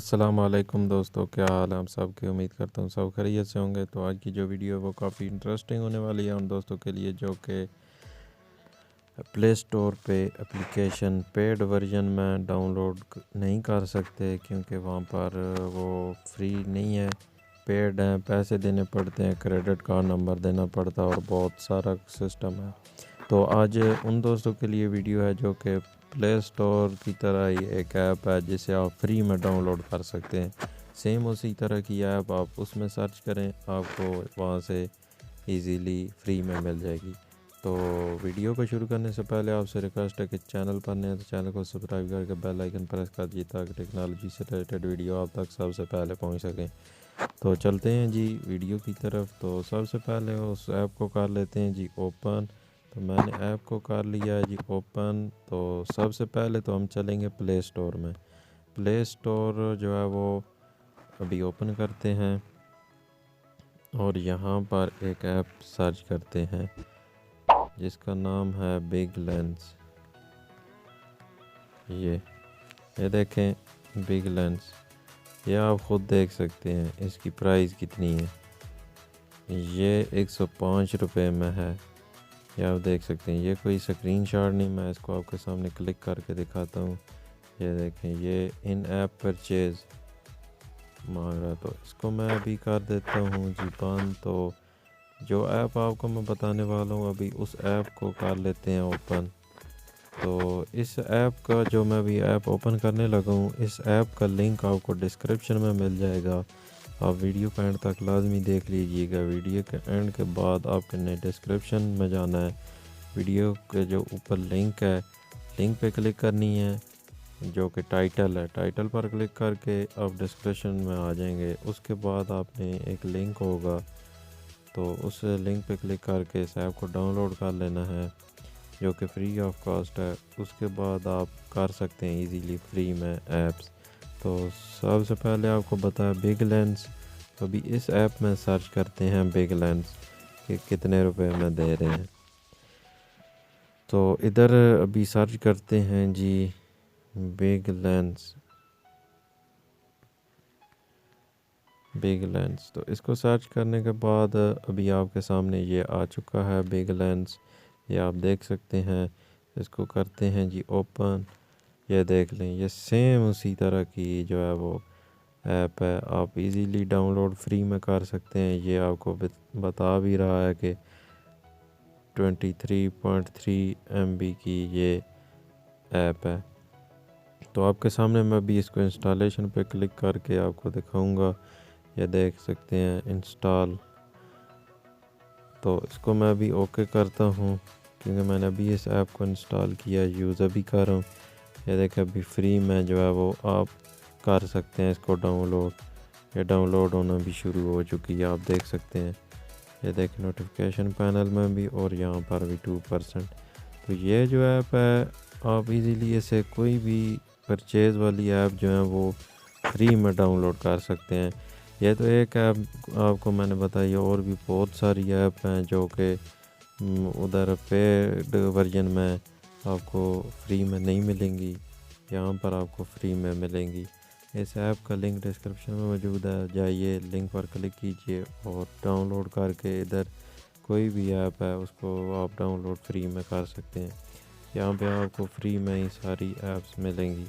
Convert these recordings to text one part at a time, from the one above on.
अस्सलाम वालेकुम दोस्तों, क्या हाल है आप सबके। उम्मीद करता हूँ सब खैरियत से होंगे। तो आज की जो वीडियो है वो काफ़ी इंटरेस्टिंग होने वाली है उन दोस्तों के लिए जो कि प्ले स्टोर पे एप्लीकेशन पेड वर्जन में डाउनलोड नहीं कर सकते, क्योंकि वहाँ पर वो फ्री नहीं है, पेड है, पैसे देने पड़ते हैं, क्रेडिट कार्ड नंबर देना पड़ता है और बहुत सारा सिस्टम है। तो आज उन दोस्तों के लिए वीडियो है जो कि प्ले स्टोर की तरह ही एक ऐप है जिसे आप फ्री में डाउनलोड कर सकते हैं। सेम उसी तरह की ऐप आप उसमें सर्च करें, आपको वहाँ से इजीली फ्री में मिल जाएगी। तो वीडियो को शुरू करने से पहले आपसे रिक्वेस्ट है कि चैनल पर नए हैं तो चैनल को सब्सक्राइब करके बेल आइकन प्रेस कर दीजिए ताकि टेक्नोलॉजी से रिलेटेड वीडियो आप तक सबसे पहले पहुंच सकें। तो चलते हैं जी वीडियो की तरफ। तो सबसे पहले उस ऐप को कर लेते हैं जी ओपन। तो मैंने ऐप को कर लिया है जी ओपन। तो सबसे पहले तो हम चलेंगे प्ले स्टोर में। प्ले स्टोर जो है वो अभी ओपन करते हैं और यहाँ पर एक ऐप सर्च करते हैं जिसका नाम है बिग लेंस। ये देखें बिग लेंस, ये आप ख़ुद देख सकते हैं इसकी प्राइस कितनी है। ये 105 रुपये में है, ये आप देख सकते हैं। ये कोई स्क्रीनशॉट नहीं, मैं इसको आपके सामने क्लिक करके दिखाता हूँ। ये देखें, ये इन ऐप परचेज़ मांग रहा, तो इसको मैं अभी कर देता हूँ जी बंद। तो जो ऐप आपको मैं बताने वाला हूँ अभी उस ऐप को कर लेते हैं ओपन। तो इस ऐप का जो मैं अभी ऐप ओपन करने लगा हूँ, इस ऐप का लिंक आपको डिस्क्रिप्शन में मिल जाएगा। आप वीडियो का एंड तक लाजमी देख लीजिएगा। वीडियो के एंड के बाद आपने डिस्क्रिप्शन में जाना है, वीडियो के जो ऊपर लिंक है, लिंक पे क्लिक करनी है जो कि टाइटल है। टाइटल पर क्लिक करके आप डिस्क्रिप्शन में आ जाएंगे। उसके बाद आपने एक लिंक होगा, तो उस लिंक पे क्लिक करके इस ऐप को डाउनलोड कर लेना है जो कि फ्री ऑफ कॉस्ट है। उसके बाद आप कर सकते हैं इजीली फ्री में ऐप्स। तो सबसे पहले आपको बताया बिग लेंस। तो अभी इस ऐप में सर्च करते हैं बिग लेंस कि कितने रुपए में दे रहे हैं। तो इधर अभी सर्च करते हैं जी बिग लेंस। बिग लेंस, तो इसको सर्च करने के बाद अभी आपके सामने ये आ चुका है बिग लेंस, ये आप देख सकते हैं। इसको करते हैं जी ओपन। ये देख लें, ये सेम उसी तरह की जो है वो ऐप है, आप इजीली डाउनलोड फ्री में कर सकते हैं। ये आपको बता भी रहा है कि 23.3 MB की ये ऐप है। तो आपके सामने मैं अभी इसको इंस्टॉलेशन पे क्लिक करके आपको दिखाऊंगा। ये देख सकते हैं इंस्टॉल। तो इसको मैं अभी ओके करता हूँ क्योंकि मैंने अभी इस ऐप को इंस्टॉल किया, यूज़ अभी कर रहा हूँ। ये देखें अभी फ्री में जो है वो आप कर सकते हैं इसको डाउनलोड। ये डाउनलोड होना भी शुरू हो चुकी है, आप देख सकते हैं। ये देखें नोटिफिकेशन पैनल में भी और यहाँ पर भी 2%। तो ये जो ऐप है आप इजीली इसे कोई भी परचेज़ वाली ऐप जो है वो फ्री में डाउनलोड कर सकते हैं। ये तो एक ऐप आपको मैंने बताई, और भी बहुत सारी ऐप हैं जो कि उधर पेड वर्जन में आपको फ्री में नहीं मिलेंगी, यहाँ पर आपको फ्री में मिलेंगी। इस ऐप का लिंक डिस्क्रिप्शन में मौजूद है, जाइए लिंक पर क्लिक कीजिए और डाउनलोड करके इधर कोई भी ऐप है उसको आप डाउनलोड फ्री में कर सकते हैं। यहाँ पे आपको फ्री में ही सारी ऐप्स मिलेंगी।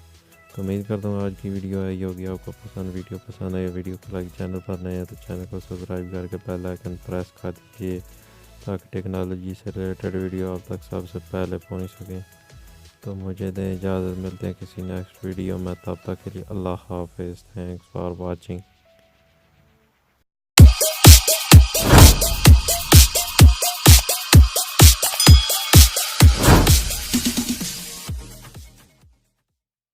तो उम्मीद करता हूँ आज की वीडियो आई होगी आपको पसंद। वीडियो पसंद आए वीडियो को लाइक, चैनल पर नए हैं तो चैनल को सब्सक्राइब करके बेल आइकन प्रेस कर दीजिए ताकि टेक्नोलॉजी से रिलेटेड वीडियो आप तक सबसे पहले पहुँच सकें। तो मुझे दें इजाज़त, मिलते हैं किसी नेक्स्ट वीडियो में, तब तक के लिए अल्लाह हाफिज़। Thanks for watching.